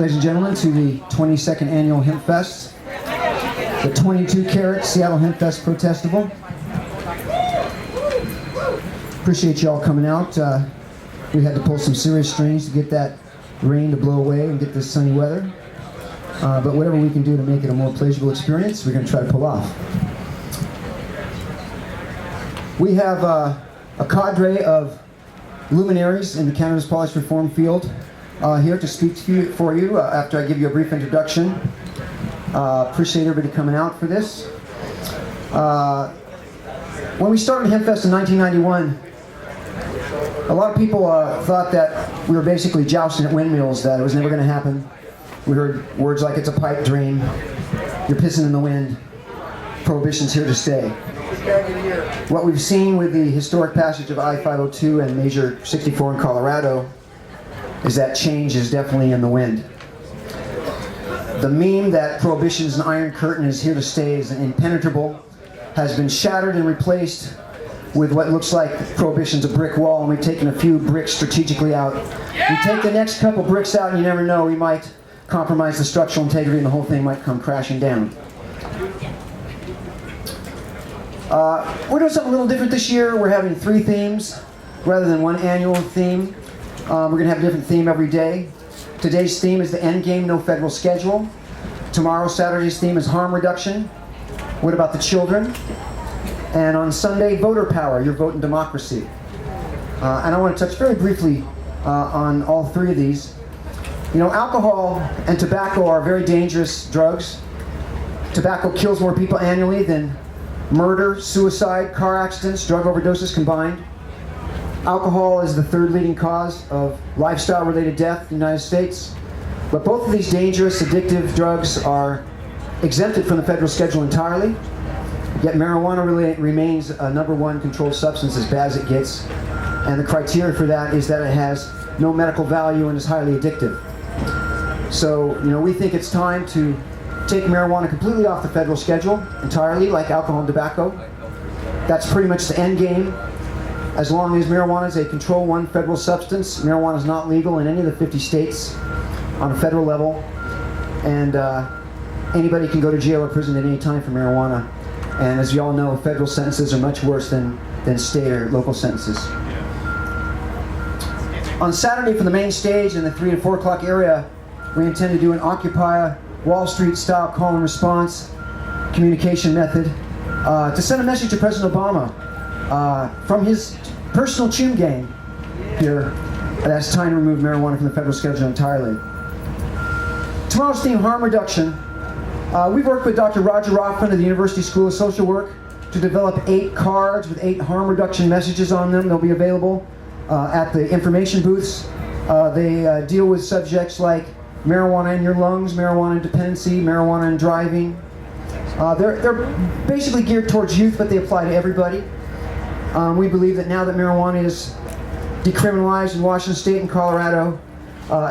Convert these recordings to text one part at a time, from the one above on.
ladies and gentlemen, to the 22nd Annual Hempfest, the 22-carat Seattle Hempfest Protestival. Appreciate you all coming out. We had to pull some serious strings to get that rain to blow away and get this sunny weather. But whatever we can do to make it a more pleasurable experience, we're going to try to pull off. We have a cadre of luminaries in the cannabis policy reform field here to speak to you, for you after I give you a brief introduction. Appreciate everybody coming out for this. When we started Hempfest in 1991, a lot of people thought that we were basically jousting at windmills, that it was never going to happen. We heard words like it's a pipe dream, you're pissing in the wind, prohibition's here to stay. What we've seen with the historic passage of I-502 and Measure 64 in Colorado is that change is definitely in the wind. The meme that prohibition is an iron curtain is here to stay is impenetrable, has been shattered and replaced with what looks like prohibition's a brick wall, and we've taken a few bricks strategically out. We take the next couple bricks out and you never know, we might compromise the structural integrity and the whole thing might come crashing down. We're doing something a little different this year. We're having 3 themes rather than one annual theme. We're going to have a different theme every day. Today's theme is the end game, no federal schedule. Tomorrow, Saturday's theme is harm reduction. What about the children? And on Sunday, voter power, your vote in democracy. And I want to touch very briefly on all 3 of these. You know, alcohol and tobacco are very dangerous drugs. Tobacco kills more people annually than murder, suicide, car accidents, drug overdoses combined. Alcohol is the 3rd leading cause of lifestyle-related death in the United States. But both of these dangerous, addictive drugs are exempted from the federal schedule entirely. Yet marijuana remains a #1 controlled substance, as bad as it gets. And the criteria for that is that it has no medical value and is highly addictive. So, you know, we think it's time to take marijuana completely off the federal schedule entirely, like alcohol and tobacco. That's pretty much the end game. As long as marijuana is a Control 1 federal substance, marijuana is not legal in any of the 50 states on a federal level. And anybody can go to jail or prison at any time for marijuana. And as you all know, federal sentences are much worse than state or local sentences. On Saturday for the main stage in the 3 and 4 o'clock area, we intend to do an Occupy Wall Street style call and response communication method to send a message to President Obama from his personal chum gang here that it's time to remove marijuana from the federal schedule entirely. Tomorrow's theme, harm reduction. We've worked with Dr. Roger Rothman of the University School of Social Work to develop 8 cards with 8 harm reduction messages on them. They'll be available at the information booths. They deal with subjects like marijuana in your lungs, marijuana and dependency, marijuana and driving. They're basically geared towards youth, but they apply to everybody. We believe that now that marijuana is decriminalized in Washington State and Colorado,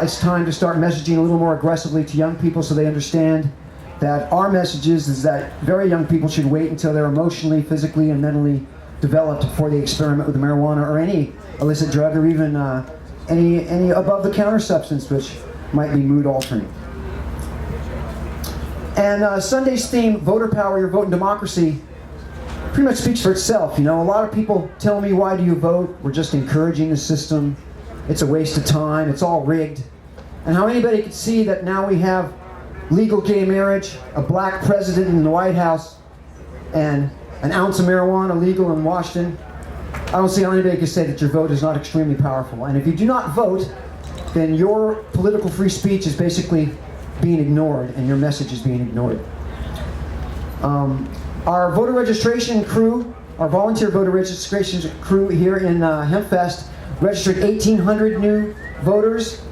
it's time to start messaging a little more aggressively to young people so they understand that our messages is that very young people should wait until they're emotionally, physically, and mentally developed before they experiment with marijuana or any illicit drug or even any above-the-counter substance which might be mood-altering. And Sunday's theme, voter power, your vote in democracy, pretty much speaks for itself. You know, a lot of people tell me, why do you vote? We're just encouraging the system. It's a waste of time. It's all rigged. And how anybody could see that now we have legal gay marriage, a black president in the White House, and an ounce of marijuana legal in Washington. I don't see how anybody can say that your vote is not extremely powerful. And if you do not vote, then your political free speech is basically being ignored and your message is being ignored. Our voter registration crew, our volunteer voter registration crew here in Hempfest registered 1,800 new voters,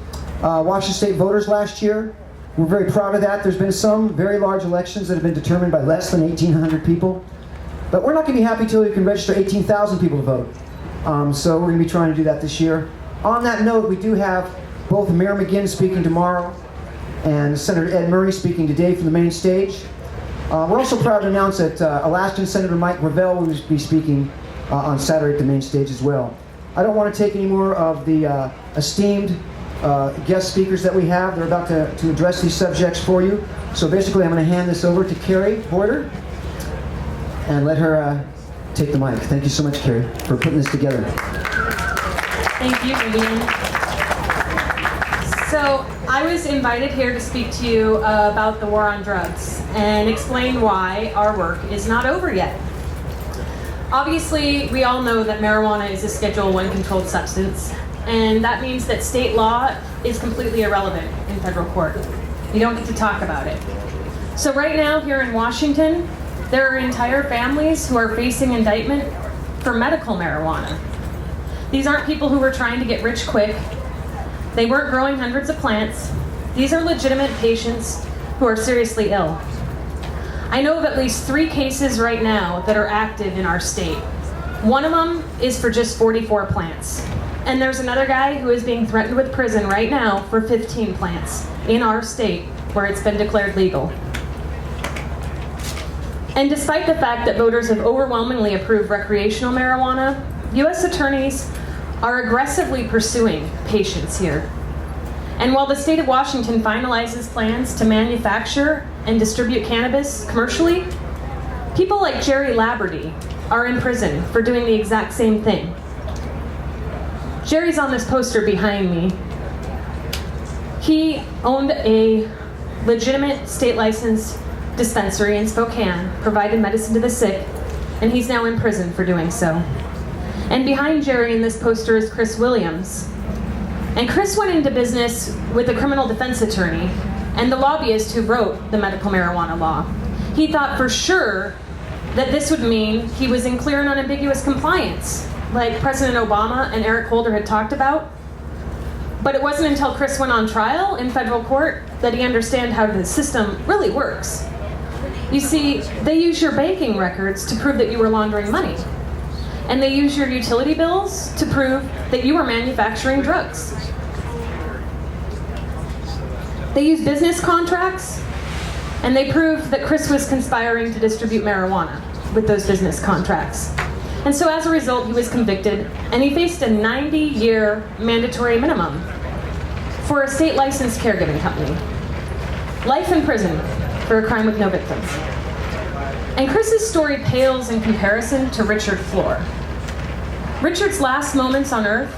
Washington State voters last year. We're very proud of that. There's been some very large elections that have been determined by less than 1,800 people. But we're not going to be happy until we can register 18,000 people to vote. So we're going to be trying to do that this year. On that note, we do have both Mayor McGinn speaking tomorrow and Senator Ed Murray speaking today from the main stage. We're also proud to announce that Alaskan Senator Mike Gravel will be speaking on Saturday at the main stage as well. I don't want to take any more of the esteemed guest speakers that we have. They're about to address these subjects for you. So basically, I'm going to hand this over to Carrie Porter and let her take the mic. Thank you so much, Carrie, for putting this together. Thank you, Vivian. So I was invited here to speak to you about the war on drugs and explain why our work is not over yet. Obviously, we all know that marijuana is a Schedule I controlled substance, and that means that state law is completely irrelevant in federal court. You don't get to talk about it. So right now here in Washington, there are entire families who are facing indictment for medical marijuana. These aren't people who were trying to get rich quick. They weren't growing hundreds of plants. These are legitimate patients who are seriously ill. I know of at least 3 cases right now that are active in our state. One of them is for just 44 plants. And there's another guy who is being threatened with prison right now for 15 plants in our state where it's been declared legal. And despite the fact that voters have overwhelmingly approved recreational marijuana, U.S. attorneys are aggressively pursuing patients here. And while the state of Washington finalizes plans to manufacture and distribute cannabis commercially, people like Jerry Laberty are in prison for doing the exact same thing. Jerry's on this poster behind me. He owned a legitimate state-licensed dispensary in Spokane, provided medicine to the sick, and he's now in prison for doing so. And behind Jerry in this poster is Chris Williams. And Chris went into business with a criminal defense attorney and the lobbyist who wrote the medical marijuana law. He thought for sure that this would mean he was in clear and unambiguous compliance, like President Obama and Eric Holder had talked about. But it wasn't until Chris went on trial in federal court that he understood how the system really works. You see, they use your banking records to prove that you were laundering money. And they use your utility bills to prove that you were manufacturing drugs. They use business contracts, and they prove that Chris was conspiring to distribute marijuana with those business contracts. And so as a result, he was convicted, and he faced a 90-year mandatory minimum for a state-licensed caregiving company. Life in prison for a crime with no victims. And Chris's story pales in comparison to Richard Flor. Richard's last moments on earth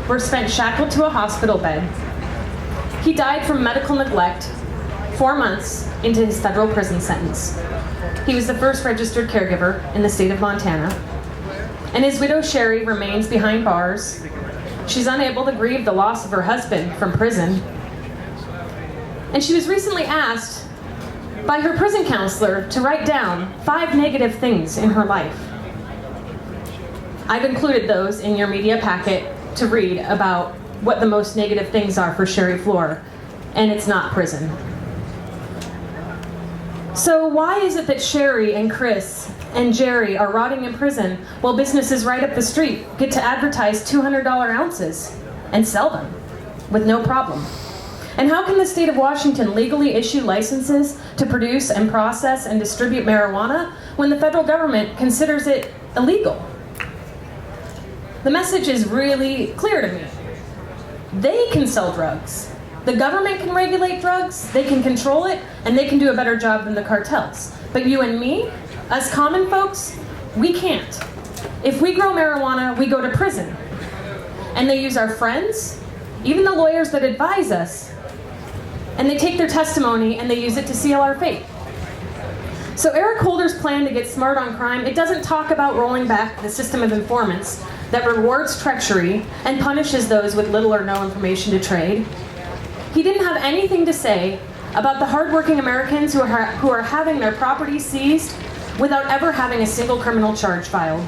were spent shackled to a hospital bed. He died from medical neglect 4 months into his federal prison sentence. He was the first registered caregiver in the state of Montana. And his widow Sherry remains behind bars. She's unable to grieve the loss of her husband from prison. And she was recently asked by her prison counselor to write down 5 negative things in her life. I've included those in your media packet to read about what the most negative things are for Sherry Flor, and it's not prison. So why is it that Sherry and Chris and Jerry are rotting in prison while businesses right up the street get to advertise $200 ounces and sell them with no problem? And how can the state of Washington legally issue licenses to produce and process and distribute marijuana when the federal government considers it illegal? The message is really clear to me. They can sell drugs. The government can regulate drugs, they can control it, and they can do a better job than the cartels. But you and me, us common folks, we can't. If we grow marijuana, we go to prison. And they use our friends, even the lawyers that advise us, and they take their testimony and they use it to seal our fate. So Eric Holder's plan to get smart on crime, it doesn't talk about rolling back the system of informants that rewards treachery and punishes those with little or no information to trade. He didn't have anything to say about the hardworking Americans who are having their property seized without ever having a single criminal charge filed.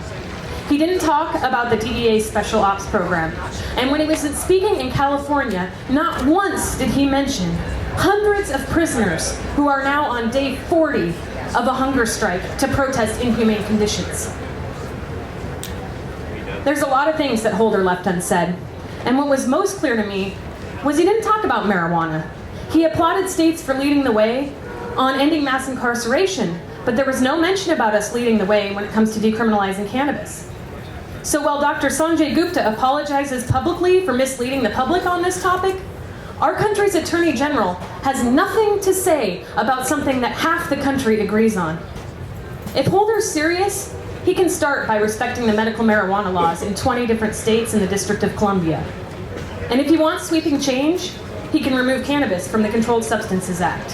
He didn't talk about the DEA's Special Ops program. And when he was speaking in California, not once did he mention hundreds of prisoners who are now on day 40 of a hunger strike to protest inhumane conditions. There's a lot of things that Holder left unsaid. And what was most clear to me was he didn't talk about marijuana. He applauded states for leading the way on ending mass incarceration, but there was no mention about us leading the way when it comes to decriminalizing cannabis. So while Dr. Sanjay Gupta apologizes publicly for misleading the public on this topic, Our country's Attorney General has nothing to say about something that half the country agrees on. If Holder's serious, he can start by respecting the medical marijuana laws in 20 different states and the District of Columbia. And if he wants sweeping change, he can remove cannabis from the Controlled Substances Act.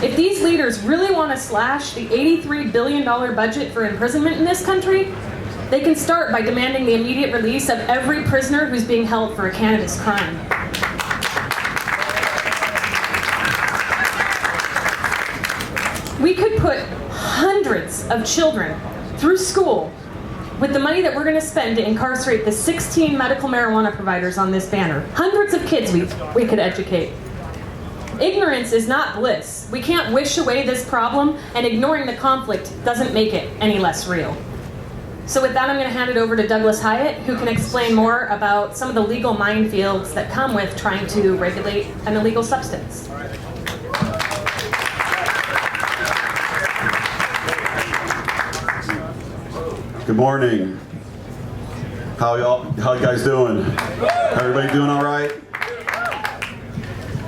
If these leaders really want to slash the $83 billion budget for imprisonment in this country, they can start by demanding the immediate release of every prisoner who's being held for a cannabis crime. We could put hundreds of children through school with the money that we're going to spend to incarcerate the 16 medical marijuana providers on this banner. Hundreds of kids we could educate. Ignorance is not bliss. We can't wish away this problem, and ignoring the conflict doesn't make it any less real. So with that, I'm going to hand it over to Douglas Hyatt, who can explain more about some of the legal minefields that come with trying to regulate an illegal substance. Good morning. How you guys doing? Everybody doing all right?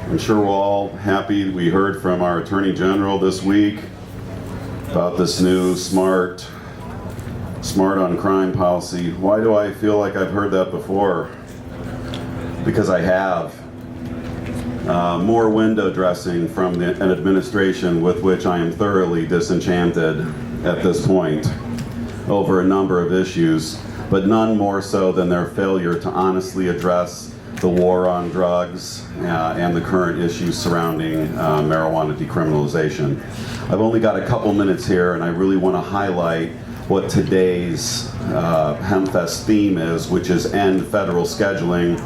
I'm sure we're all happy. We heard from our Attorney General this week about this new smart on crime policy. Why do I feel like I've heard that before? Because I have. More window dressing from an administration with which I am thoroughly disenchanted at this point over a number of issues, but none more so than their failure to honestly address the war on drugs and the current issues surrounding marijuana decriminalization. I've only got a couple minutes here, and I really want to highlight what today's Hempfest theme is, which is end federal scheduling,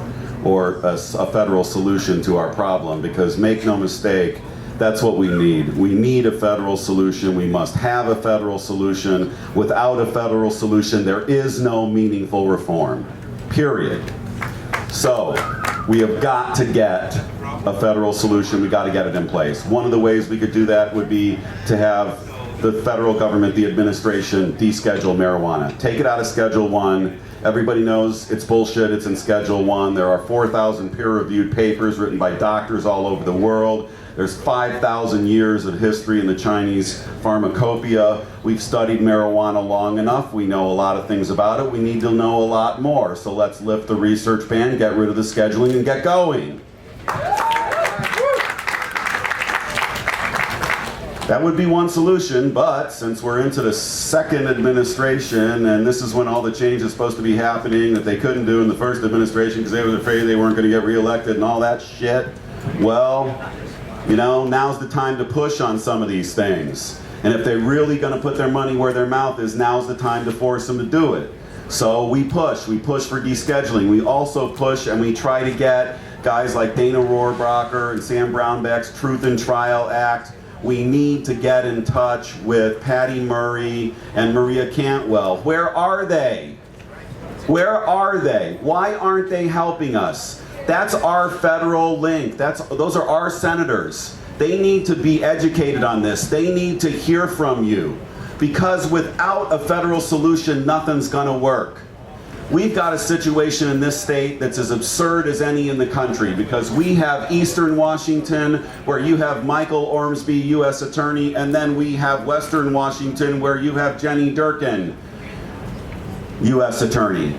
or a federal solution to our problem, because make no mistake, that's what we need. We need a federal solution. We must have a federal solution. Without a federal solution, there is no meaningful reform, period. So we have got to get a federal solution. We got to get it in place. One of the ways we could do that would be to have the federal government, the administration, deschedule marijuana. Take it out of Schedule 1. Everybody knows it's bullshit, it's in Schedule 1. There are 4,000 peer-reviewed papers written by doctors all over the world. There's 5,000 years of history in the Chinese pharmacopoeia. We've studied marijuana long enough. We know a lot of things about it. We need to know a lot more. So let's lift the research ban, get rid of the scheduling, and get going. That would be one solution, but since we're into the second administration, and this is when all the change is supposed to be happening that they couldn't do in the first administration because they were afraid they weren't going to get reelected and all that shit, well, you know, now's the time to push on some of these things. And if they're really going to put their money where their mouth is, now's the time to force them to do it. So we push for descheduling. We also push and we try to get guys like Dana Rohrabacher and Sam Brownback's Truth in Trial Act. We need to get in touch with Patty Murray and Maria Cantwell. Where are they? Where are they? Why aren't they helping us? That's our federal link. Those are our senators. They need to be educated on this. They need to hear from you. Because without a federal solution, nothing's gonna work. We've got a situation in this state that's as absurd as any in the country, because we have Eastern Washington, where you have Michael Ormsby, U.S. Attorney, and then we have Western Washington, where you have Jenny Durkin, U.S. Attorney.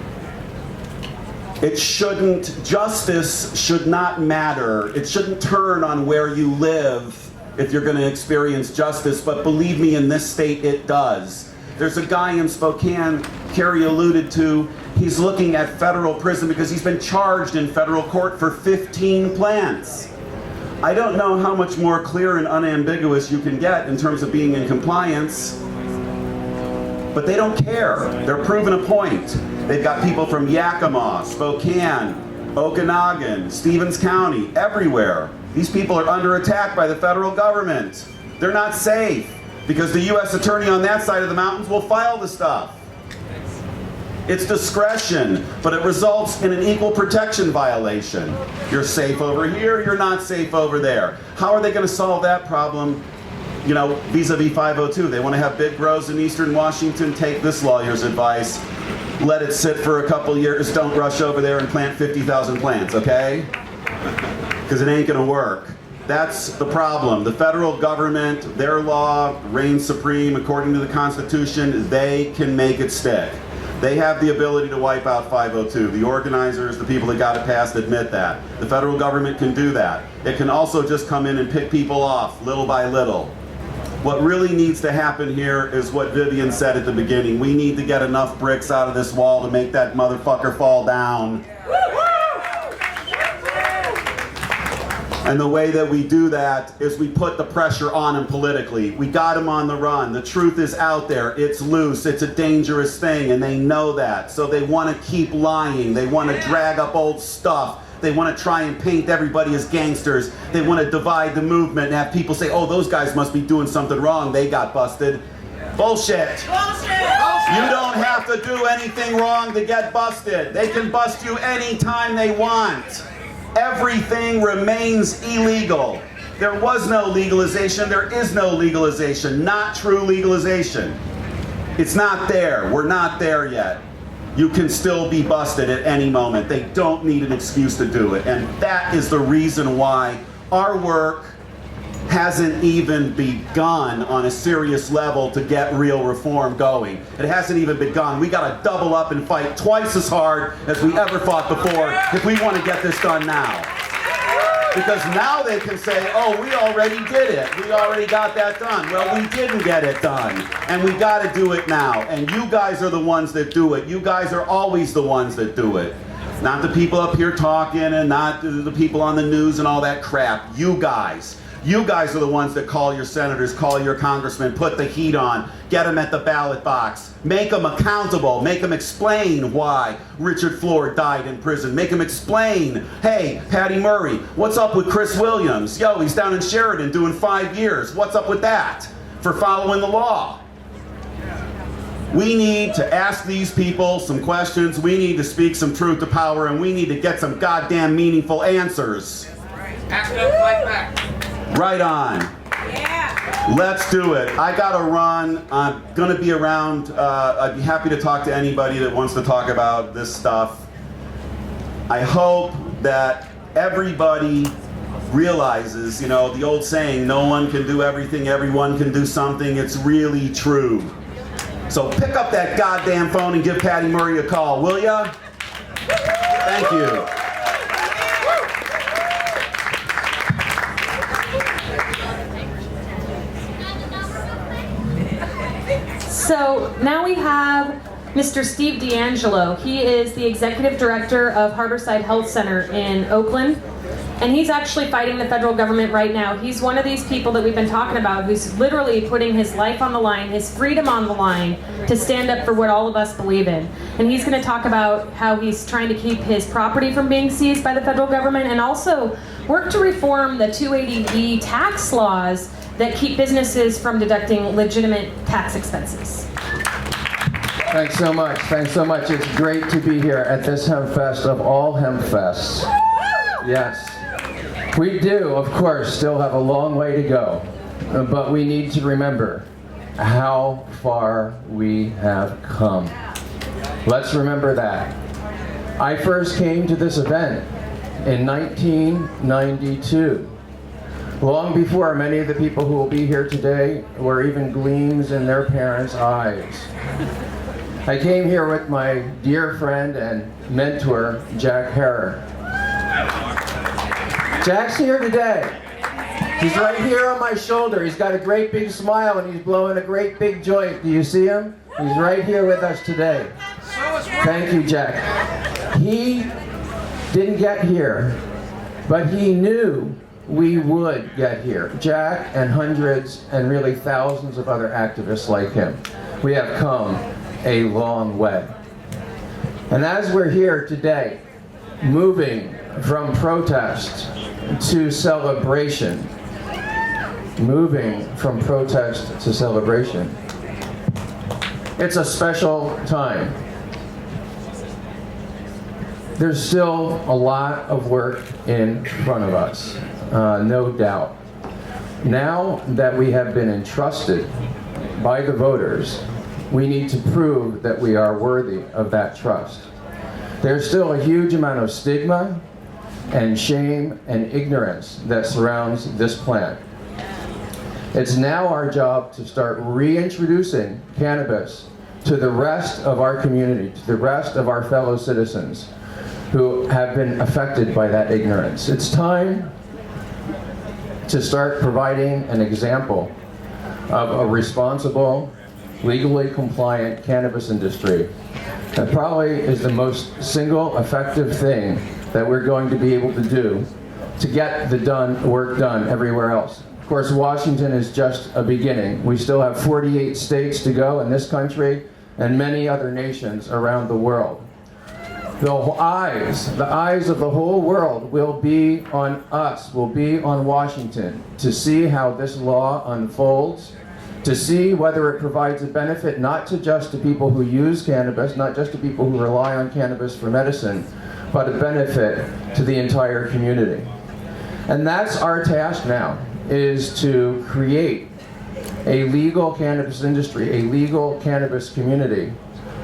Justice should not matter. It shouldn't turn on where you live if you're going to experience justice, but believe me, in this state it does. There's a guy in Spokane, Carrie alluded to, he's looking at federal prison because he's been charged in federal court for 15 plants. I don't know how much more clear and unambiguous you can get in terms of being in compliance, but they don't care. They're proving a point. They've got people from Yakima, Spokane, Okanagan, Stevens County, everywhere. These people are under attack by the federal government. They're not safe because the U.S. Attorney on that side of the mountains will file the stuff. It's discretion, but it results in an equal protection violation. You're safe over here, you're not safe over there. How are they going to solve that problem? You know, vis-a-vis 502, they want to have big grows in Eastern Washington. Take this lawyer's advice. Let it sit for a couple years. Don't rush over there and plant 50,000 plants, okay? because it ain't gonna work. That's the problem. The federal government, their law reigns supreme according to the Constitution. They can make it stick. They have the ability to wipe out 502. The organizers, the people that got it passed admit that. The federal government can do that. It can also just come in and pick people off little by little. What really needs to happen here is what Vivian said at the beginning. We need to get enough bricks out of this wall to make that motherfucker fall down. And the way that we do that is we put the pressure on him politically. We got him on the run. The truth is out there. It's loose. It's a dangerous thing, and they know that. So they want to keep lying. They want to drag up old stuff. They want to try and paint everybody as gangsters. They want to divide the movement and have people say, oh, those guys must be doing something wrong. They got busted. Bullshit. You don't have to do anything wrong to get busted. They can bust you anytime they want. Everything remains illegal. There was no legalization. There is no legalization. Not true legalization. It's not there. We're not there yet. You can still be busted at any moment. They don't need an excuse to do it. And that is the reason why our work hasn't even begun on a serious level to get real reform going. It hasn't even begun. We got to double up and fight twice as hard as we ever fought before if we want to get this done now. Because now they can say, oh, we already did it. We already got that done. Well, we didn't get it done. And we got to do it now. And you guys are the ones that do it. You guys are always the ones that do it. Not the people up here talking and not the people on the news and all that crap. You guys. You guys are the ones that call your senators, call your congressmen, put the heat on, get them at the ballot box, make them accountable, make them explain why Richard Floyd died in prison, make them explain, hey, Patty Murray, what's up with Chris Williams? Yo, he's down in Sheridan doing 5 years. What's up with that? For following the law. We need to ask these people some questions, we need to speak some truth to power, and we need to get some goddamn meaningful answers. Act up, fight back. Right on. Yeah. Let's do it. I gotta run. I'm gonna be around. I'd be happy to talk to anybody that wants to talk about this stuff. I hope that everybody realizes, you know, the old saying, no one can do everything, everyone can do something. It's really true. So pick up that goddamn phone and give Patty Murray a call, will ya? Thank you. So now we have Mr. Steve D'Angelo. He is the executive director of Harborside Health Center in Oakland, and he's actually fighting the federal government right now. He's one of these people that we've been talking about who's literally putting his life on the line, his freedom on the line, to stand up for what all of us believe in. And he's going to talk about how he's trying to keep his property from being seized by the federal government and also work to reform the 280E tax laws that keep businesses from deducting legitimate tax expenses. Thanks so much. Thanks so much. It's great to be here at this Hempfest of all Hempfests. Yes. We do, of course, still have a long way to go, but we need to remember how far we have come. Let's remember that. I first came to this event in 1992. Long before many of the people who will be here today were even gleams in their parents' eyes. I came here with my dear friend and mentor, Jack Herrer. Jack's here today. He's right here on my shoulder. He's got a great big smile and he's blowing a great big joint. Do you see him? He's right here with us today. Thank you, Jack. He didn't get here, but he knew we would get here. Jack and hundreds and really thousands of other activists like him. We have come a long way. And as we're here today, moving from protest to celebration, it's a special time. There's still a lot of work in front of us. No doubt. Now that we have been entrusted by the voters, we need to prove that we are worthy of that trust. There's still a huge amount of stigma. and shame and ignorance that surrounds this plant. It's now our job to start reintroducing cannabis to the rest of our community, to the rest of our fellow citizens who have been affected by that ignorance. It's time to start providing an example of a responsible, legally compliant cannabis industry that probably is the most single effective thing that we're going to be able to do to get the work done everywhere else. Of course, Washington is just a beginning. We still have 48 states to go in this country and many other nations around the world. The eyes of the whole world will be on us, will be on Washington to see how this law unfolds, to see whether it provides a benefit not just to people who use cannabis, not just to people who rely on cannabis for medicine, but a benefit to the entire community. And that's our task now, is to create a legal cannabis industry, a legal cannabis community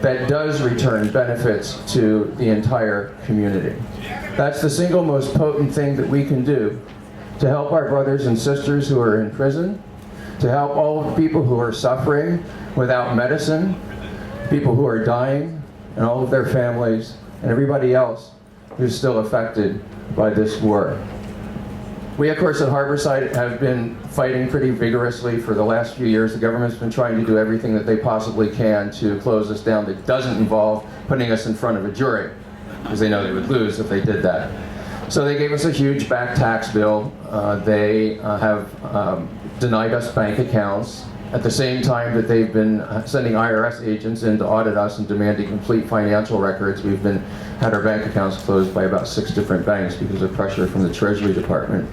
that does return benefits to the entire community. That's the single most potent thing that we can do to help our brothers and sisters who are in prison, to help all the people who are suffering without medicine, people who are dying, and all of their families, and everybody else who's still affected by this war. We, of course, at Harborside have been fighting pretty vigorously for the last few years. The government's been trying to do everything that they possibly can to close us down that doesn't involve putting us in front of a jury, because they know they would lose if they did that. So they gave us a huge back tax bill. They have denied us bank accounts at the same time that they've been sending IRS agents in to audit us and demanding complete financial records. We've had our bank accounts closed by about 6 different banks because of pressure from the Treasury Department.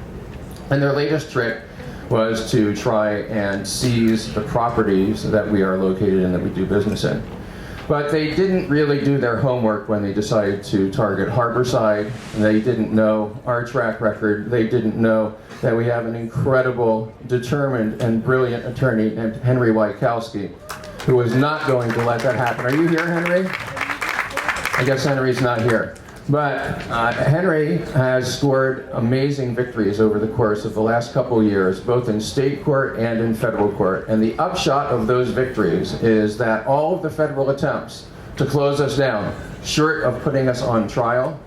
And their latest trick was to try and seize the properties that we are located in, that we do business in. But they didn't really do their homework when they decided to target Harborside. They didn't know our track record. They didn't know that we have an incredible, determined, and brilliant attorney named Henry Wykowski, who was not going to let that happen. Are you here, Henry? I guess Henry's not here. But Henry has scored amazing victories over the course of the last couple years, both in state court and in federal court. And the upshot of those victories is that all of the federal attempts to close us down, short of putting us on trial,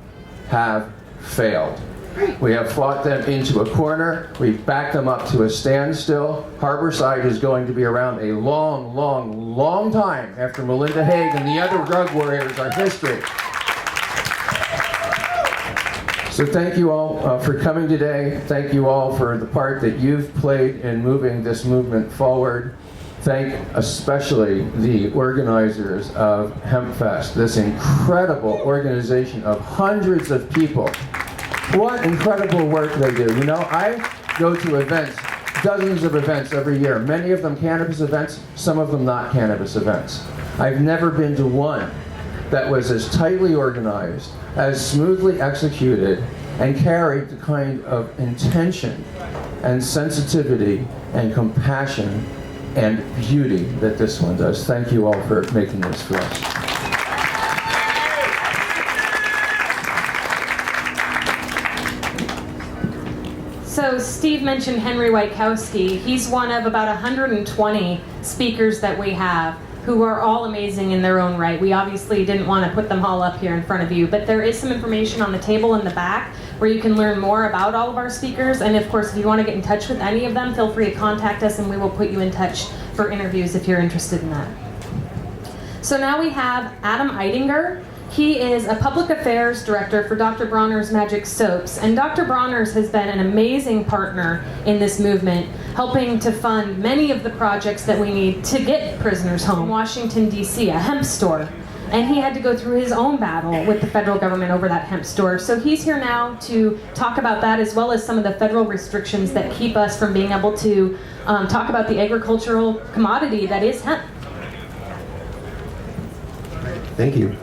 have failed. We have fought them into a corner. We've backed them up to a standstill. Harborside is going to be around a long, long, long time after Melinda Haig and the other drug warriors are history. So thank you all for coming today. Thank you all for the part that you've played in moving this movement forward. Thank especially the organizers of Hempfest, this incredible organization of hundreds of people. What incredible work they do. You know, I go to events, dozens of events every year, many of them cannabis events, some of them not cannabis events. I've never been to one that was as tightly organized, as smoothly executed, and carried the kind of intention and sensitivity and compassion and beauty that this one does. Thank you all for making this for us. So Steve mentioned Henry Wykowski. He's one of about 120 speakers that we have, who are all amazing in their own right. We obviously didn't want to put them all up here in front of you, but there is some information on the table in the back where you can learn more about all of our speakers. And of course, if you want to get in touch with any of them, feel free to contact us and we will put you in touch for interviews if you're interested in that. So now we have Adam Eidinger. He is a public affairs director for Dr. Bronner's Magic Soaps. And Dr. Bronner's has been an amazing partner in this movement, helping to fund many of the projects that we need to get prisoners home. Washington, D.C., a hemp store. And he had to go through his own battle with the federal government over that hemp store. So he's here now to talk about that, as well as some of the federal restrictions that keep us from being able to talk about the agricultural commodity that is hemp. Thank you.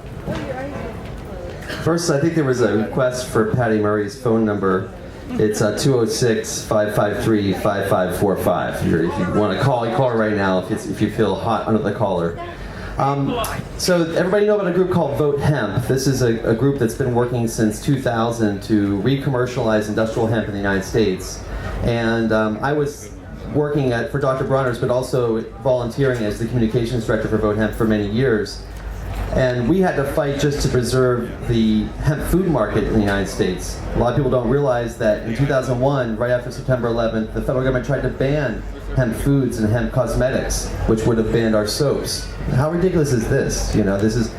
First, I think there was a request for Patty Murray's phone number. It's 206-553-5545. If you want to call, you call her right now if you feel hot under the collar. So everybody know about a group called Vote Hemp. This is a group that's been working since 2000 to re-commercialize industrial hemp in the United States. And I was working for Dr. Bronner's, but also volunteering as the communications director for Vote Hemp for many years. And we had to fight just to preserve the hemp food market in the United States. A lot of people don't realize that in 2001, right after September 11th, the federal government tried to ban hemp foods and hemp cosmetics, which would have banned our soaps. How ridiculous is this? You know, this is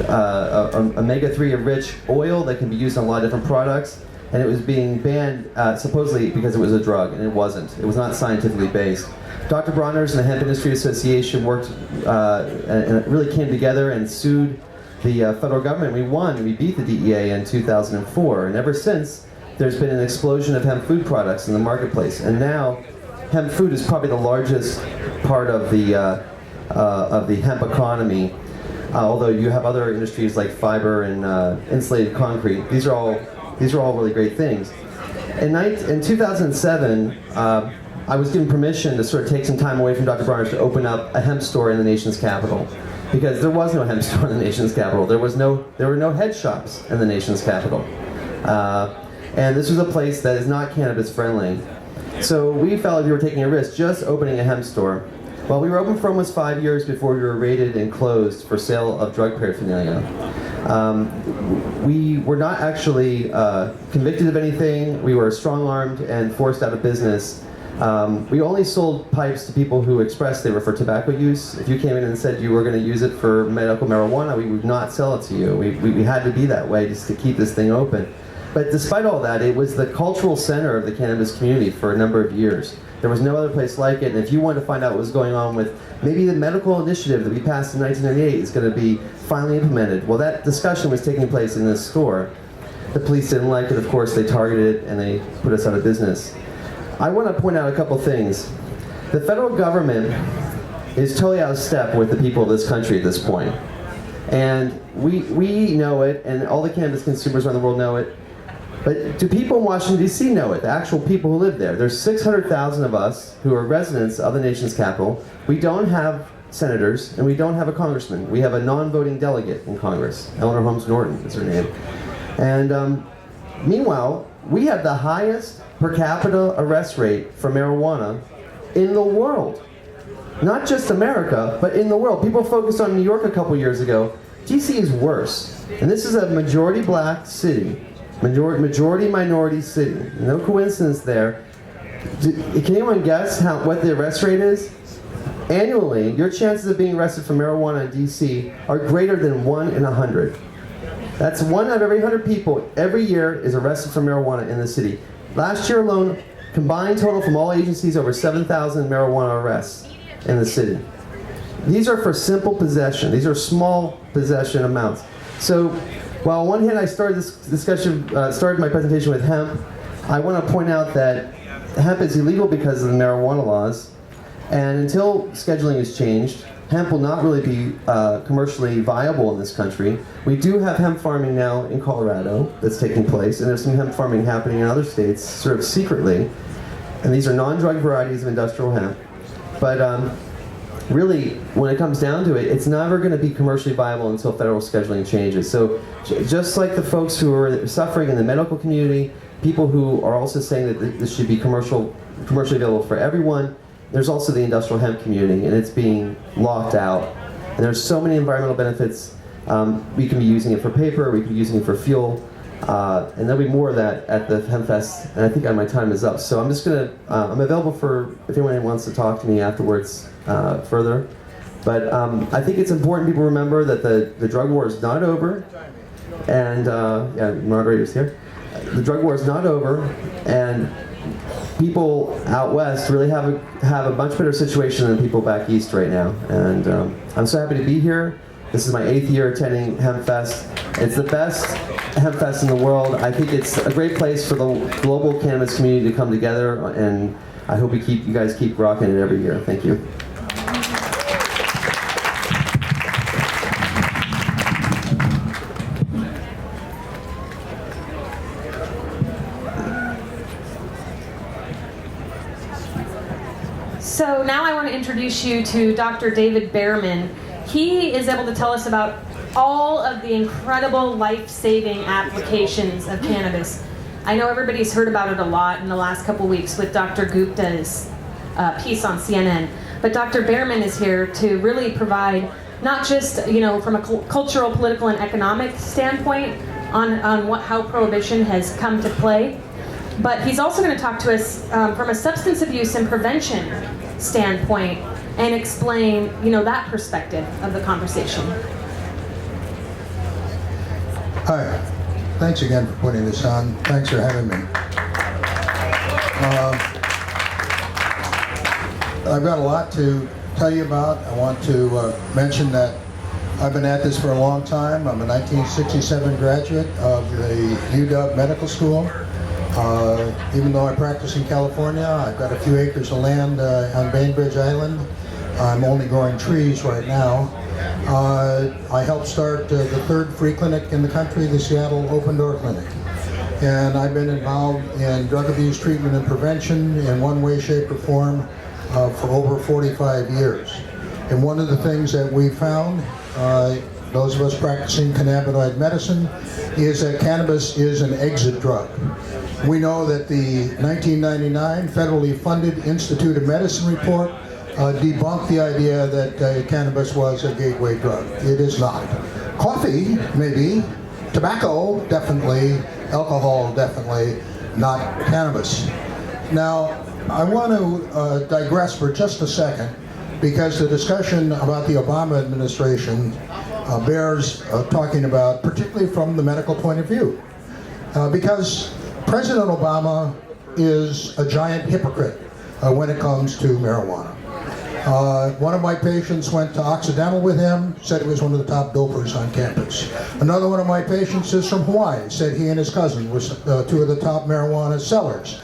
omega-3 rich oil that can be used on a lot of different products, and it was being banned supposedly because it was a drug, and it wasn't. It was not scientifically based. Dr. Bronner's and the Hemp Industry Association worked and it really came together and sued the federal government. We won. We beat the DEA in 2004, and ever since, there's been an explosion of hemp food products in the marketplace. And now, hemp food is probably the largest part of the hemp economy. Although you have other industries like fiber and insulated concrete. These are all really great things. In 2007. I was given permission to sort of take some time away from Dr. Bronner's to open up a hemp store in the nation's capital, because there was no hemp store in the nation's capital. There were no head shops in the nation's capital, and this was a place that is not cannabis friendly. So we felt like we were taking a risk just opening a hemp store. Well, we were open for almost 5 years before we were raided and closed for sale of drug paraphernalia. We were not actually convicted of anything. We were strong-armed and forced out of business. We only sold pipes to people who expressed they were for tobacco use. If you came in and said you were going to use it for medical marijuana, we would not sell it to you. We had to be that way just to keep this thing open. But despite all that, it was the cultural center of the cannabis community for a number of years. There was no other place like it, and if you wanted to find out what was going on with maybe the medical initiative that we passed in 1998 is going to be finally implemented, well, that discussion was taking place in this store. The police didn't like it, of course, they targeted it, and they put us out of business. I want to point out a couple things. The federal government is totally out of step with the people of this country at this point. And we know it, and all the cannabis consumers around the world know it. But do people in Washington, D.C. know it? The actual people who live there. There's 600,000 of us who are residents of the nation's capital. We don't have senators, and we don't have a congressman. We have a non-voting delegate in Congress. Eleanor Holmes Norton is her name. And meanwhile, we have the highest per capita arrest rate for marijuana in the world. Not just America, but in the world. People focused on New York a couple years ago. DC is worse. And this is a majority black city. Majority minority city. No coincidence there. Can anyone guess what the arrest rate is? Annually, your chances of being arrested for marijuana in DC are greater than 1 in 100. That's 1 out of every 100 people every year is arrested for marijuana in the city. Last year alone, combined total from all agencies, over 7,000 marijuana arrests in the city. These are for simple possession. These are small possession amounts. So, while on one hand I started this discussion, started my presentation with hemp, I want to point out that hemp is illegal because of the marijuana laws, and until scheduling is changed, hemp will not really be commercially viable in this country. We do have hemp farming now in Colorado that's taking place, and there's some hemp farming happening in other states, sort of secretly. And these are non-drug varieties of industrial hemp. But really, when it comes down to it, it's never going to be commercially viable until federal scheduling changes. So just like the folks who are suffering in the medical community, people who are also saying that this should be commercially available for everyone, there's also the industrial hemp community, and it's being locked out. And there's so many environmental benefits. We can be using it for paper, we can be using it for fuel, and there'll be more of that at the Hempfest, and I think my time is up. So I'm just gonna, I'm available for if anyone wants to talk to me afterwards further. But I think it's important people remember that the drug war is not over, and yeah, moderator's here. The drug war is not over, and people out west really have a much better situation than people back east right now. And I'm so happy to be here. This is my 8th year attending Hempfest. It's the best Hempfest in the world. I think it's a great place for the global cannabis community to come together, and I hope you guys keep rocking it every year. Thank you. So now I want to introduce you to Dr. David Behrman. he is able to tell us about all of the incredible life-saving applications of cannabis. I know everybody's heard about it a lot in the last couple weeks with Dr. Gupta's piece on CNN, but Dr. Behrman is here to really provide not just, from a cultural, political, and economic standpoint on how prohibition has come to play, but he's also going to talk to us from a substance abuse and prevention standpoint and explain, that perspective of the conversation. Hi. Thanks again for putting this on. Thanks for having me. I've got a lot to tell you about. I want to mention that I've been at this for a long time. I'm a 1967 graduate of the UW Medical School. Even though I practice in California, I've got a few acres of land on Bainbridge Island. I'm only growing trees right now. I helped start the third free clinic in the country, the Seattle Open Door Clinic. And I've been involved in drug abuse treatment and prevention in one way, shape, or form for over 45 years. And one of the things that we found, those of us practicing cannabinoid medicine, is that cannabis is an exit drug. We know that the 1999 federally funded Institute of Medicine report debunked the idea that cannabis was a gateway drug. It is not. Coffee, maybe. Tobacco, definitely. Alcohol, definitely. Not cannabis. Now, I want to digress for just a second, because the discussion about the Obama administration bears talking about, particularly from the medical point of view. Because President Obama is a giant hypocrite when it comes to marijuana. One of my patients went to Occidental with him, said he was one of the top dopers on campus. Another one of my patients is from Hawaii, said he and his cousin were two of the top marijuana sellers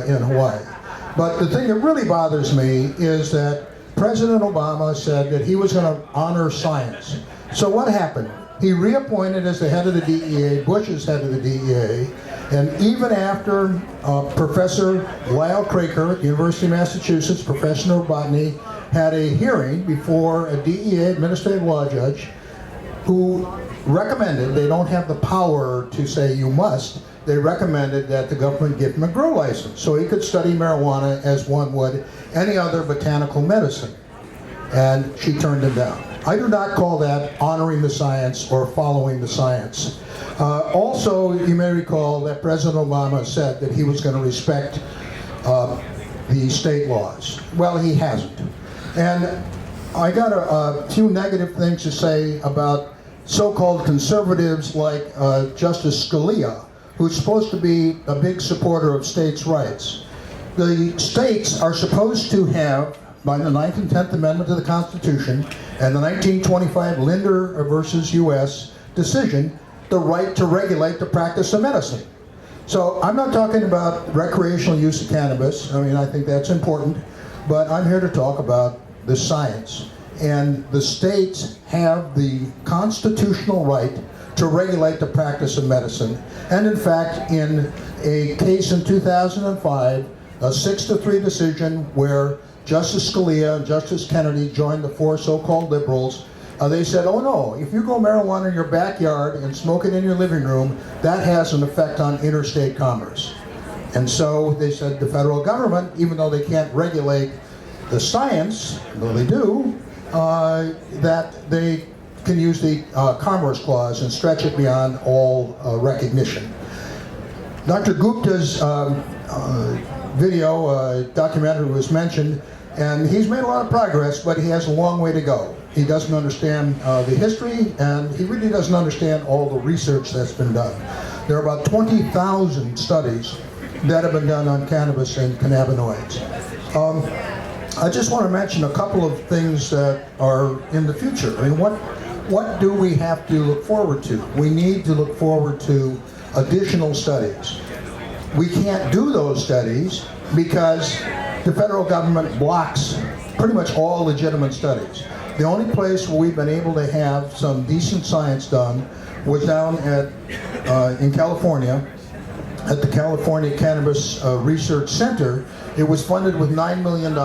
in Hawaii. But the thing that really bothers me is that President Obama said that he was going to honor science. So what happened? He reappointed as the head of the DEA, Bush's head of the DEA, and even after Professor Lyle Craker at the University of Massachusetts, professor of botany, had a hearing before a DEA administrative law judge who recommended, they don't have the power to say you must, they recommended that the government give him a grow license so he could study marijuana as one would any other botanical medicine. And she turned him down. I do not call that honoring the science or following the science. Also, you may recall that President Obama said that he was going to respect the state laws. Well, he hasn't. And I got a few negative things to say about so-called conservatives like Justice Scalia, who's supposed to be a big supporter of states' rights. The states are supposed to have, by the 9th and 10th Amendment to the Constitution and the 1925 Linder versus U.S. decision, the right to regulate the practice of medicine. So I'm not talking about recreational use of cannabis. I mean, I think that's important, but I'm here to talk about the science. And the states have the constitutional right to regulate the practice of medicine. And in fact, in a case in 2005, a 6-3 decision where Justice Scalia and Justice Kennedy joined the four so-called liberals, they said, oh no, if you grow marijuana in your backyard and smoke it in your living room, that has an effect on interstate commerce. And so they said the federal government, even though they can't regulate the science, though they do, that they can use the Commerce Clause and stretch it beyond all recognition. Dr. Gupta's documentary was mentioned, and he's made a lot of progress, but he has a long way to go. He doesn't understand the history, and he really doesn't understand all the research that's been done. There are about 20,000 studies that have been done on cannabis and cannabinoids. I just want to mention a couple of things that are in the future. I mean, what do we have to look forward to? We need to look forward to additional studies. We can't do those studies because the federal government blocks pretty much all legitimate studies. The only place where we've been able to have some decent science done was down in California, at the California Cannabis Research Center. It was funded with $9 million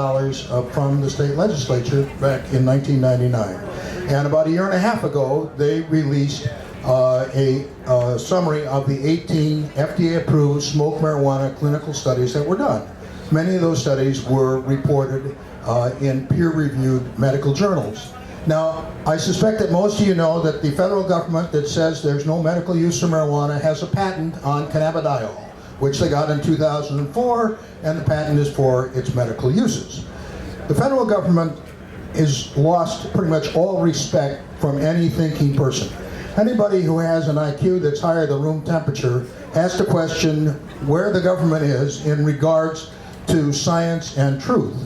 from the state legislature back in 1999. And about a year and a half ago, they released a summary of the 18 FDA-approved smoked marijuana clinical studies that were done. Many of those studies were reported in peer-reviewed medical journals. Now, I suspect that most of you know that the federal government that says there's no medical use for marijuana has a patent on cannabidiol, which they got in 2004, and the patent is for its medical uses. The federal government has lost pretty much all respect from any thinking person. Anybody who has an IQ that's higher than room temperature has to question where the government is in regards to science and truth.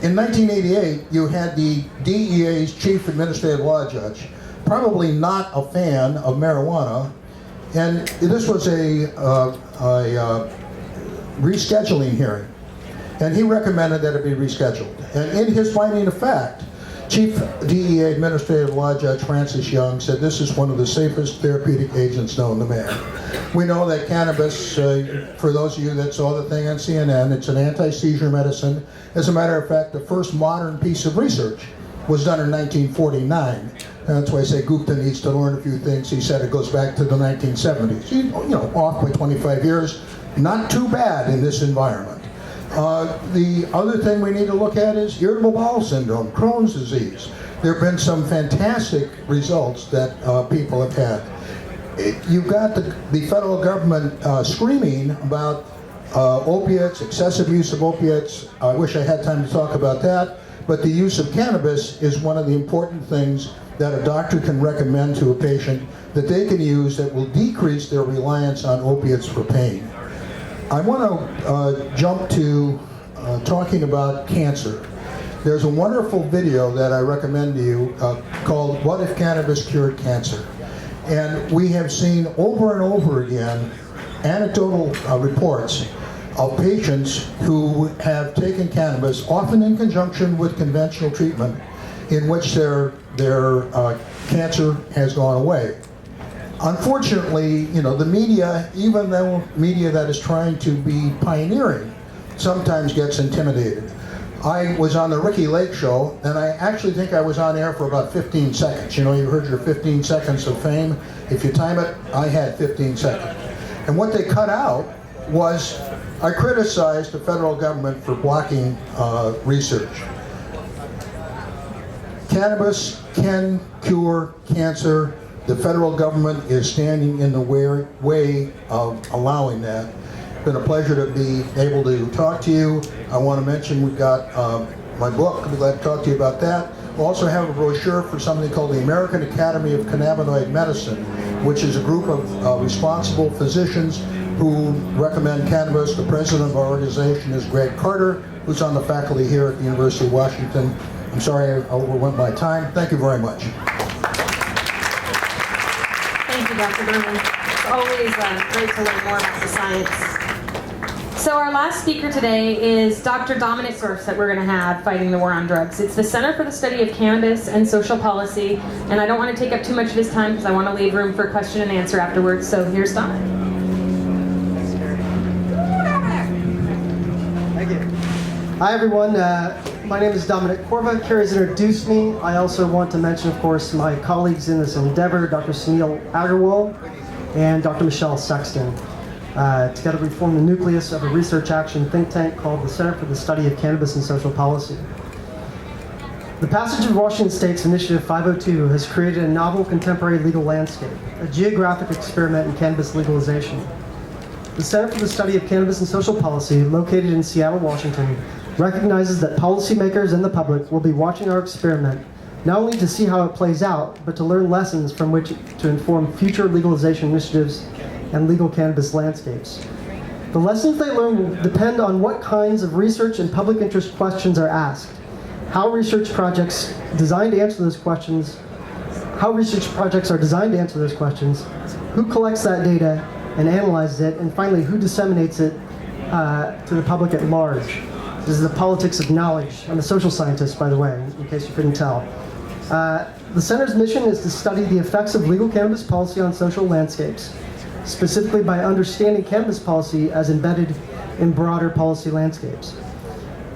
In 1988, you had the DEA's chief administrative law judge, probably not a fan of marijuana, and this was a rescheduling hearing, and he recommended that it be rescheduled. And in his finding of fact, Chief DEA Administrative Law Judge Francis Young said this is one of the safest therapeutic agents known to man. We know that cannabis, for those of you that saw the thing on CNN, it's an anti-seizure medicine. As a matter of fact, the first modern piece of research was done in 1949. And that's why I say Gupta needs to learn a few things. He said it goes back to the 1970s. You know, off by 25 years. Not too bad in this environment. The other thing we need to look at is irritable bowel syndrome, Crohn's disease. There have been some fantastic results that people have had. You've got the federal government screaming about opiates, excessive use of opiates. I wish I had time to talk about that, but the use of cannabis is one of the important things that a doctor can recommend to a patient that they can use that will decrease their reliance on opiates for pain. I want to jump to talking about cancer. There's a wonderful video that I recommend to you called "What If Cannabis Cured Cancer?" And we have seen over and over again anecdotal reports of patients who have taken cannabis, often in conjunction with conventional treatment, in which their cancer has gone away. Unfortunately, you know, the media, even though media that is trying to be pioneering, sometimes gets intimidated. I was on the Ricky Lake show, and I actually think I was on air for about 15 seconds. You know, you heard your 15 seconds of fame. If you time it, I had 15 seconds. And what they cut out was, I criticized the federal government for blocking research. Cannabis can cure cancer. The federal government is standing in the way of allowing that. It's been a pleasure to be able to talk to you. I want to mention we've got my book. I'd be glad to talk to you about that. We also have a brochure for something called the American Academy of Cannabinoid Medicine, which is a group of responsible physicians who recommend cannabis. The president of our organization is Greg Carter, who's on the faculty here at the University of Washington. I'm sorry I overwent my time. Thank you very much. Thank you, Dr. Berman. It's always great to learn more about the science. So our last speaker today is Dr. Dominic Sorfs that we're going to have fighting the war on drugs. It's the Center for the Study of Cannabis and Social Policy, and I don't want to take up too much of his time because I want to leave room for question and answer afterwards. So here's Dominic. Thank you. Hi everyone, my name is Dominic Corva. Carrie's introduced me. I also want to mention, of course, my colleagues in this endeavor, Dr. Sunil Agarwal and Dr. Michelle Sexton. Together we form the nucleus of a research action think tank called the Center for the Study of Cannabis and Social Policy. The passage of Washington State's Initiative 502 has created a novel contemporary legal landscape, a geographic experiment in cannabis legalization. The Center for the Study of Cannabis and Social Policy, located in Seattle, Washington, recognizes that policymakers and the public will be watching our experiment not only to see how it plays out, but to learn lessons from which to inform future legalization initiatives and legal cannabis landscapes. The lessons they learn will depend on what kinds of research and public interest questions are asked, how research projects are designed to answer those questions, who collects that data and analyzes it, and finally, who disseminates it to the public at large. This is the politics of knowledge. I'm a social scientist, by the way, in case you couldn't tell. The Center's mission is to study the effects of legal cannabis policy on social landscapes, specifically by understanding cannabis policy as embedded in broader policy landscapes.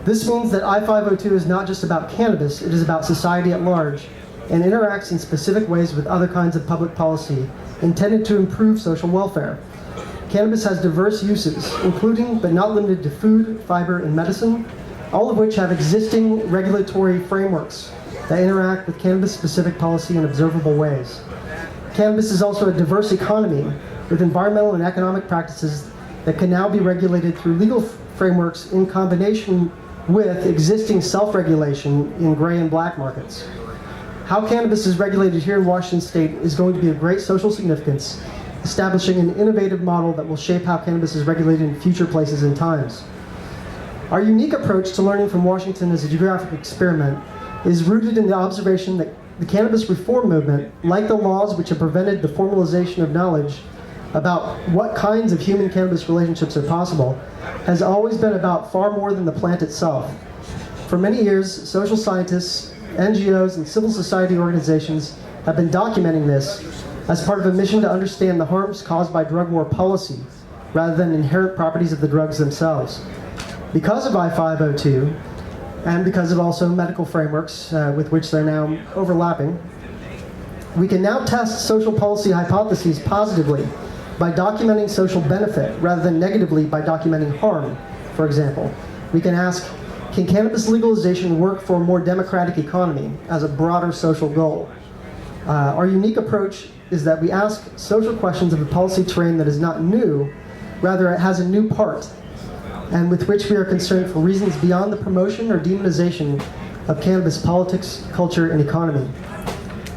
This means that I-502 is not just about cannabis, it is about society at large, and interacts in specific ways with other kinds of public policy intended to improve social welfare. Cannabis has diverse uses, including but not limited to food, fiber, and medicine, all of which have existing regulatory frameworks that interact with cannabis-specific policy in observable ways. Cannabis is also a diverse economy with environmental and economic practices that can now be regulated through legal frameworks in combination with existing self-regulation in gray and black markets. How cannabis is regulated here in Washington State is going to be of great social significance, establishing an innovative model that will shape how cannabis is regulated in future places and times. Our unique approach to learning from Washington as a geographic experiment is rooted in the observation that the cannabis reform movement, like the laws which have prevented the formalization of knowledge about what kinds of human cannabis relationships are possible, has always been about far more than the plant itself. For many years, social scientists, NGOs, and civil society organizations have been documenting this as part of a mission to understand the harms caused by drug war policy, rather than inherent properties of the drugs themselves. Because of I-502, and because of also medical frameworks with which they're now overlapping, we can now test social policy hypotheses positively by documenting social benefit rather than negatively by documenting harm. For example, we can ask, can cannabis legalization work for a more democratic economy as a broader social goal? Our unique approach is that we ask social questions of a policy terrain that is not new, rather it has a new part, and with which we are concerned for reasons beyond the promotion or demonization of cannabis politics, culture, and economy.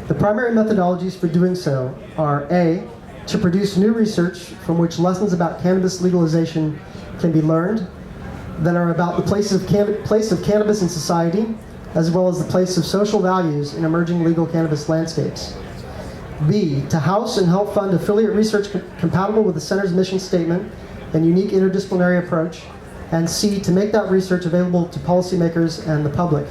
The primary methodologies for doing so are A, to produce new research from which lessons about cannabis legalization can be learned, that are about the place of cannabis in society, as well as the place of social values in emerging legal cannabis landscapes. B, to house and help fund affiliate research compatible with the Center's mission statement and unique interdisciplinary approach, and C, to make that research available to policymakers and the public.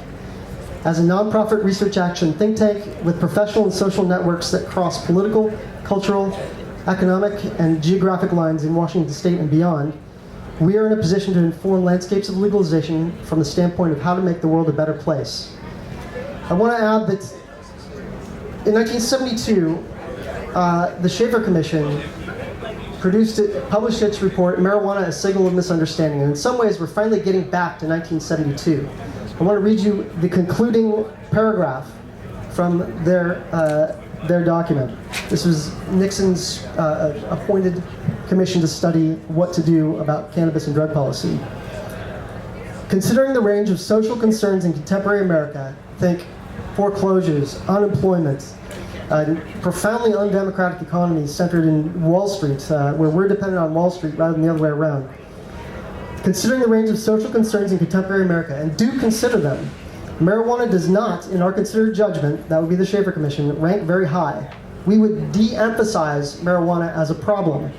As a nonprofit research action think tank with professional and social networks that cross political, cultural, economic, and geographic lines in Washington State and beyond, we are in a position to inform landscapes of legalization from the standpoint of how to make the world a better place. I want to add that in 1972, the Schaefer Commission published its report, Marijuana, a Signal of Misunderstanding. And in some ways, we're finally getting back to 1972. I want to read you the concluding paragraph from their document. This was Nixon's appointed commission to study what to do about cannabis and drug policy. Considering the range of social concerns in contemporary America, think foreclosures, unemployment, profoundly undemocratic economies centered in Wall Street, where we're dependent on Wall Street rather than the other way around. Considering the range of social concerns in contemporary America, and do consider them, marijuana does not, in our considered judgment, that would be the Schaefer Commission, rank very high. We would de-emphasize marijuana as a problem.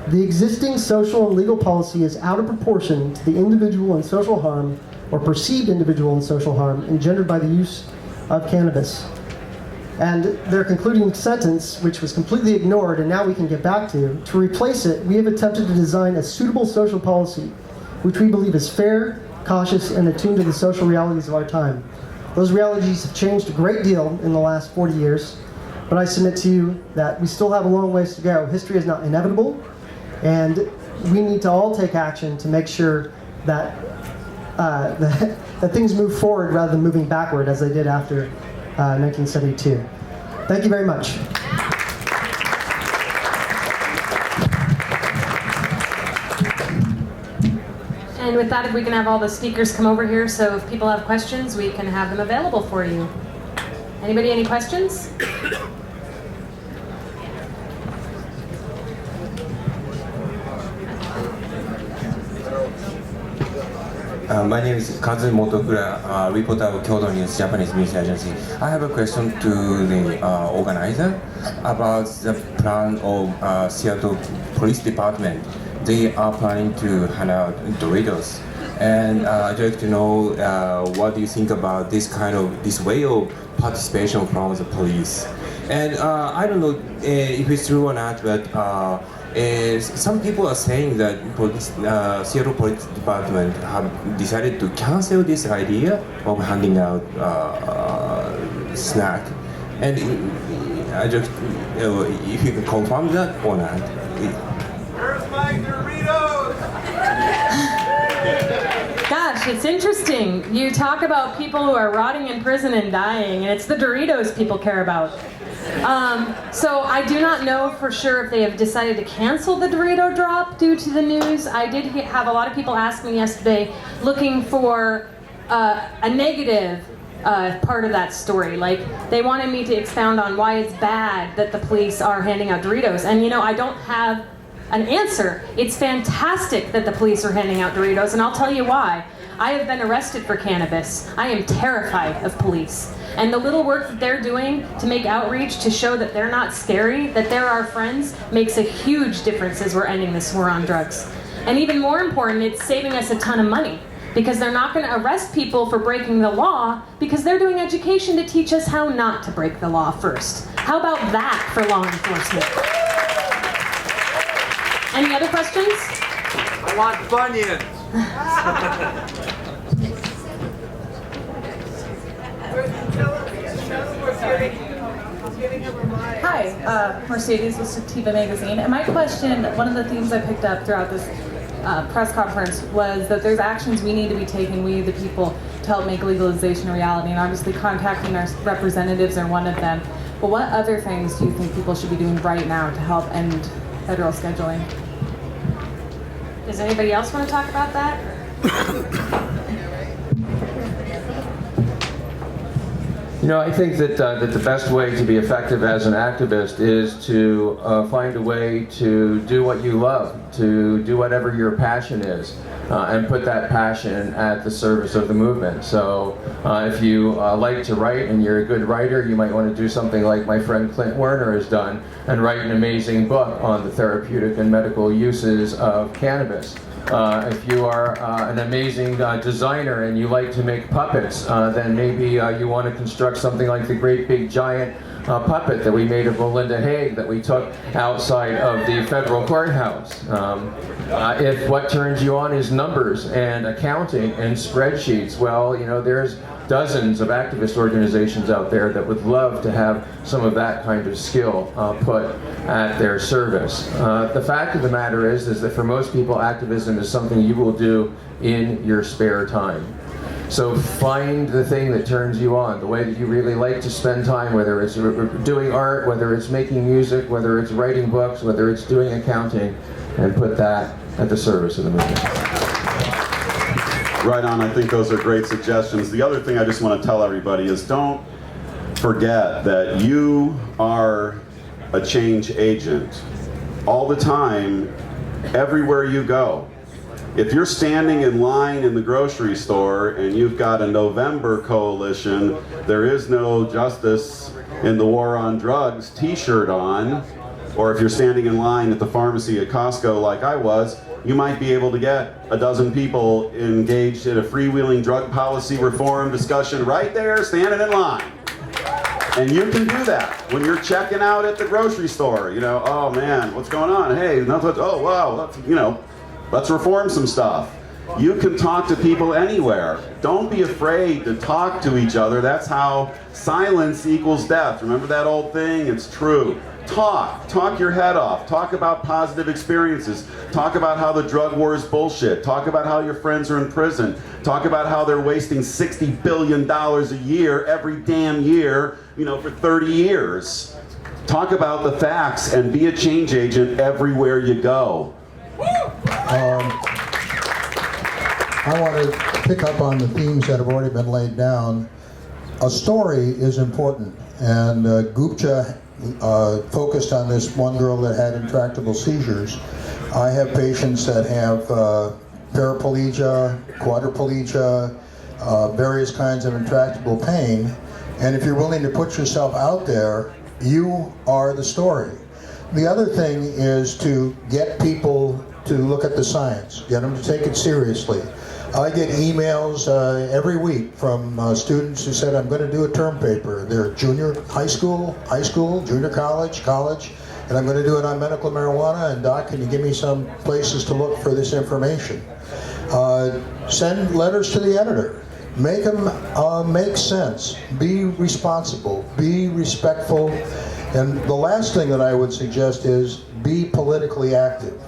The existing social and legal policy is out of proportion to the individual and social harm, or perceived individual and social harm, engendered by the use of cannabis. And their concluding sentence, which was completely ignored and now we can get back to replace it, we have attempted to design a suitable social policy, which we believe is fair, cautious, and attuned to the social realities of our time. Those realities have changed a great deal in the last 40 years, but I submit to you that we still have a long ways to go. History is not inevitable, and we need to all take action to make sure that, that things move forward rather than moving backward as they did after 1972. Thank you very much. And with that, if we can have all the speakers come over here, so if people have questions, we can have them available for you. Anybody, any questions? My name is Kazu Motokura, reporter of Kyoto News, Japanese news agency. I have a question to the organizer about the plan of Seattle Police Department. They are planning to hand out Doritos, and I'd like to know what do you think about this way of participation from the police? And I don't know if it's true or not, but some people are saying that Seattle Police Department have decided to cancel this idea of handing out snack And I just, if you can confirm that or not. Where's my Doritos? Gosh, it's interesting. You talk about people who are rotting in prison and dying, and it's the Doritos people care about. So I do not know for sure if they have decided to cancel the Dorito drop due to the news. I did have a lot of people ask me yesterday looking for a negative part of that story. Like, they wanted me to expound on why it's bad that the police are handing out Doritos. And you know, I don't have an answer. It's fantastic that the police are handing out Doritos, and I'll tell you why. I have been arrested for cannabis. I am terrified of police. And the little work that they're doing to make outreach to show that they're not scary, that they're our friends, makes a huge difference as we're ending this war on drugs. And even more important, it's saving us a ton of money, because they're not going to arrest people for breaking the law, because they're doing education to teach us how not to break the law first. How about that for law enforcement? Any other questions? I want bunions. Hi, Mercedes with Sativa Magazine. And my question, one of the themes I picked up throughout this press conference was that there's actions we need to be taking, we the people, to help make legalization a reality. And obviously contacting our representatives are one of them. But what other things do you think people should be doing right now to help end federal scheduling? Does anybody else want to talk about that? You know, I think that that the best way to be effective as an activist is to find a way to do what you love, to do whatever your passion is, and put that passion at the service of the movement. So if you like to write and you're a good writer, you might want to do something like my friend Clint Werner has done and write an amazing book on the therapeutic and medical uses of cannabis. If you are an amazing designer and you like to make puppets, then maybe you want to construct something like the great big giant puppet that we made of Melinda Haig that we took outside of the federal courthouse. If what turns you on is numbers and accounting and spreadsheets, well, you know, there's dozens of activist organizations out there that would love to have some of that kind of skill put at their service. The fact of the matter is that for most people, activism is something you will do in your spare time. So find the thing that turns you on, the way that you really like to spend time, whether it's doing art, whether it's making music, whether it's writing books, whether it's doing accounting, and put that at the service of the movement. Right on, I think those are great suggestions. The other thing I just want to tell everybody is don't forget that you are a change agent all the time, everywhere you go. If you're standing in line in the grocery store and you've got a November coalition, there is no justice in the war on drugs t-shirt on, or if you're standing in line at the pharmacy at Costco like I was, you might be able to get a dozen people engaged in a freewheeling drug policy reform discussion right there, standing in line. And you can do that when you're checking out at the grocery store. You know, oh man, what's going on? Hey, nothing. Oh wow, that's, you know, let's reform some stuff. You can talk to people anywhere. Don't be afraid to talk to each other. That's how silence equals death. Remember that old thing? It's true. Talk your head off. Talk about positive experiences. Talk about how the drug war is bullshit. Talk about how your friends are in prison. Talk about how they're wasting $60 billion a year, every damn year, you know, for 30 years. Talk about the facts and be a change agent everywhere you go. I want to pick up on the themes that have already been laid down. A story is important, and Gupta focused on this one girl that had intractable seizures. I have patients that have paraplegia, quadriplegia, various kinds of intractable pain, and if you're willing to put yourself out there, you are the story. The other thing is to get people to look at the science, get them to take it seriously. I get emails every week from students who said, I'm going to do a term paper. They're junior high school, junior college, and I'm going to do it on medical marijuana, and doc, can you give me some places to look for this information? Send letters to the editor. Make them make sense. Be responsible. Be respectful. And the last thing that I would suggest is be politically active.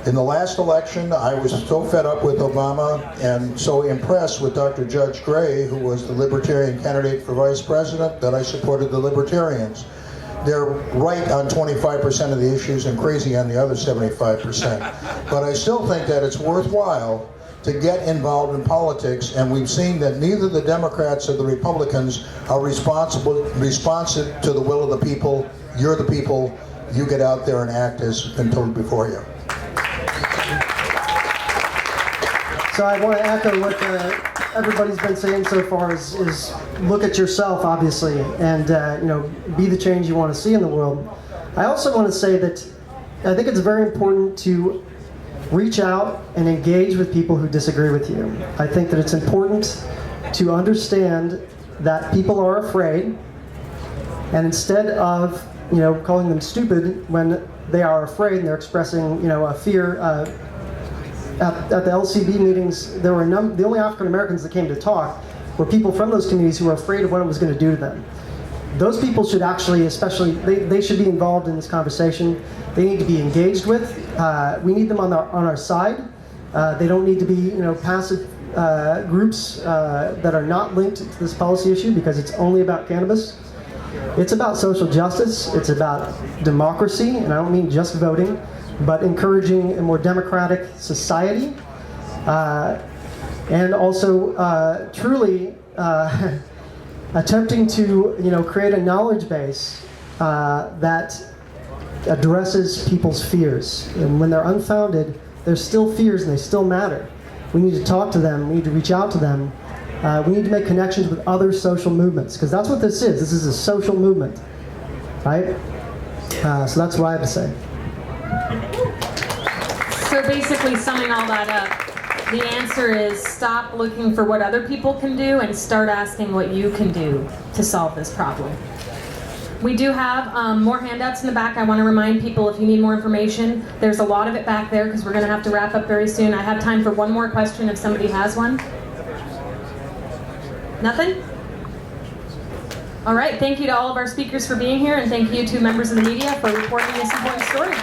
In the last election, I was so fed up with Obama and so impressed with Dr. Judge Gray, who was the Libertarian candidate for vice president, that I supported the Libertarians. They're right on 25% of the issues and crazy on the other 75%. But I still think that it's worthwhile to get involved in politics, and we've seen that neither the Democrats or the Republicans are responsive to the will of the people. You're the people. You get out there and act as has been told before you. So I want to echo what everybody's been saying so far is look at yourself, obviously, and be the change you want to see in the world. I also want to say that I think it's very important to reach out and engage with people who disagree with you. I think that it's important to understand that people are afraid, and instead of calling them stupid when they are afraid and they're expressing a fear. At the LCB meetings, there were the only African Americans that came to talk were people from those communities who were afraid of what it was going to do to them. Those people should actually, they should be involved in this conversation. They need to be engaged with. We need them on our side. They don't need to be passive groups that are not linked to this policy issue, because it's only about cannabis. It's about social justice. It's about democracy, and I don't mean just voting, but encouraging a more democratic society, and also truly attempting to create a knowledge base that addresses people's fears. And when they're unfounded, there's still fears and they still matter. We need to talk to them. We need to reach out to them. We need to make connections with other social movements, because that's what this is. This is a social movement, right? So that's what I have to say. So basically, summing all that up, the answer is stop looking for what other people can do and start asking what you can do to solve this problem. We do have more handouts in the back. I want to remind people, if you need more information, there's a lot of it back there, because we're going to have to wrap up very soon. I have time for one more question if somebody has one. Nothing? All right, thank you to all of our speakers for being here, and thank you to members of the media for reporting this important story.